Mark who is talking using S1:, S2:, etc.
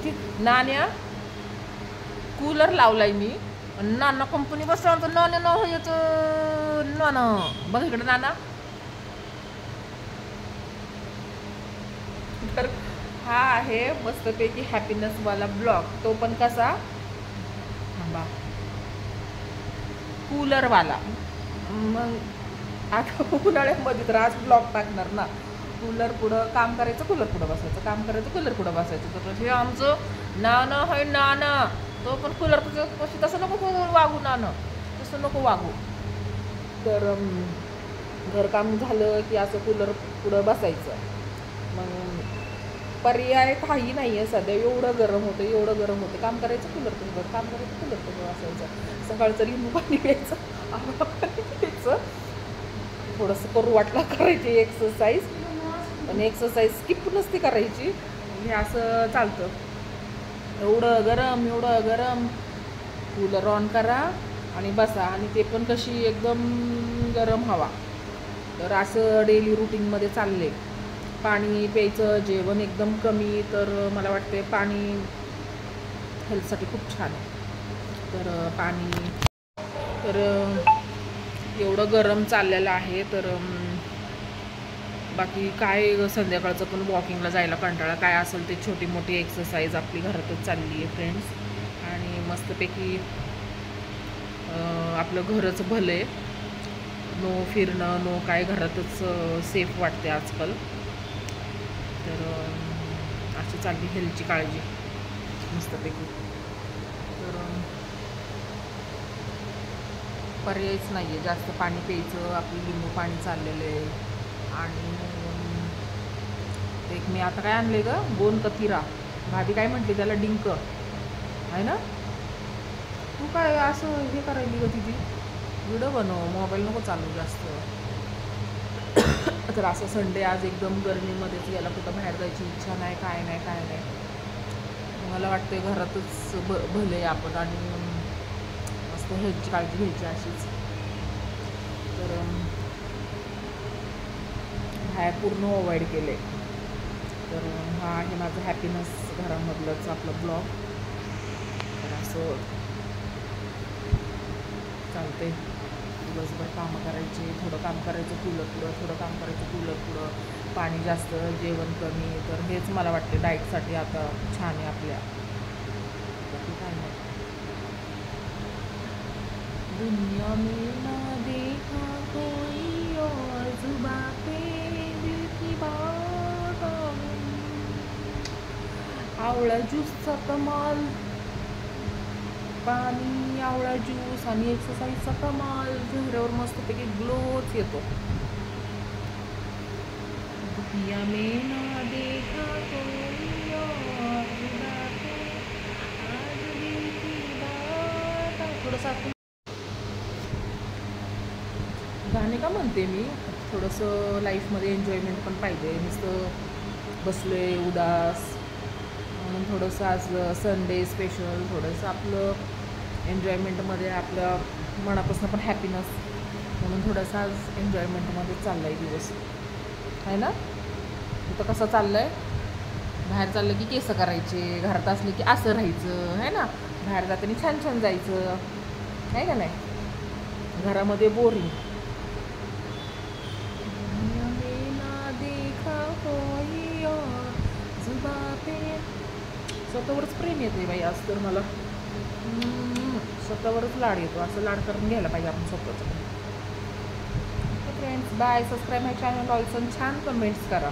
S1: किती नाण्या कूलर लावलाय मी नाना कंपनी बसला तर नाण्या न येतं नाना बघ इकडे नाना. तर हा आहे मस्तपैकी हॅपीनेसवाला ब्लॉग. तो पण कसा थांबा कूलरवाला. मग आता उन्हाळ्यामध्ये तर आज ब्लॉग टाकणार ना. कूलर पुढं काम करायचं कूलर पुढं बसायचं काम करायचं कूलर पुढं बसायचं. तर हे आमचं नाणं आहे नाणं. तो पण कूलर तसं नको वागू नाणं तसं नको वागू. तर घरकाम झालं की असं कूलर पुढं बसायचं. मग पर्याय काही नाही आहे सध्या. एवढं गरम होतं काम करायचं कूलर पुढं काम करायचं कूलर पुढं बसायचं. सकाळचं लिंबू पाणी प्यायचं आंबा पाणी प्यायचं. थोडंसं करू वाटलं करायची एक्सरसाइज पण एक्सरसाइज स्किप नसते करायची. हे असं चालतं. एवढं गरम कूलर ऑन करा आणि बसा. आणि ते पण कशी एकदम गरम हवा. तर असं डेली रुटीनमध्ये चालले. पाणी प्यायचं जेवण एकदम कमी. तर मला वाटते पाणी हेल्थसाठी खूप छान आहे. तर पाणी तर एवढं गरम चाललेलं आहे. तर बाकी काय संध्याकाळचं पण वॉकिंगला जायला कंटाळा. काय असेल ते छोटी मोठी एक्सरसाइज आपली घरातच चालली आहे फ्रेंड्स. आणि मस्तपैकी आपलं घरच भलं आहे. नो फिरणं नो काय घरातच सेफ वाटते आजकाल. तर अशी चालली हेल्थची काळजी मस्तपैकी. तर पर्यायच नाही आहे. जास्त पाणी प्यायचं. आपलं लिंबू पाणी चाललेलं आहे. आणि एक मी आता काय आणले ग गोन कथिरा. भाभी काय म्हटली त्याला डिंक आहे ना. तू काय असं हे करायली ग तिथे व्हिडिओ बनव. मोबाईल नको चालू जास्त. तर असं संडे आज एकदम गरमीमध्येच याला कुठं बाहेर जायची इच्छा नाही काय नाही. मला वाटते घरातच भले आहे आपण. आणि मस्त हेल्थची काळजी घ्यायची अशीच. तर बाहेर पूर्ण अवॉइड केले. तर हा आहे माझं हॅपीनेस घरामधलंच आपलं ब्लॉग. तर असं चालते. दिवसभर कामं करायचे. थोडं काम करायचं कूलर पुढं थोडं काम करायचं कूलर पुढं. पाणी जास्त जेवण कमी. तर हेच मला वाटते डाईटसाठी आता छान आहे आपल्या. बाकी काय नाही. दुनिया में ना देखा कोई और जुबां पे दिल की बात. आवळा ज्यूसचा कमाल. पाणी आवळा ज्यूस आणि एक्सरसाइजचा कमाल. चेहऱ्यावर मस्तपैकी ग्लोच येतो. दुनिया में ना देखा कोई और जुबां पे आज दिल की बात. थोडंसं गाणे का म्हणते मी. थोडंसं लाईफमध्ये एन्जॉयमेंट पण पाहिजे. नुसतं बसलो आहे उदास म्हणून थोडंसं आज संडे स्पेशल थोडंसं आपलं एन्जॉयमेंटमध्ये आपल्या मनापासून पण हॅपीनेस म्हणून थोडंसं आज एन्जॉयमेंटमध्ये चाललं आहे दिवस आहे ना. इथं कसं चाललं आहे. बाहेर चाललं की केस करायचे. घरात असले की असं राहायचं आहे ना. बाहेर जाताना छान छान जायचं आहे का नाही. घरामध्ये बोरिंग. स्वतःवरच प्रेम येते बाई आज तर मला. स्वतःवरच लाड येतो. असं लाड करून घ्यायला पाहिजे आपण स्वतःचं. Friends bye. Subscribe my channel also. छान कमेंट्स करा.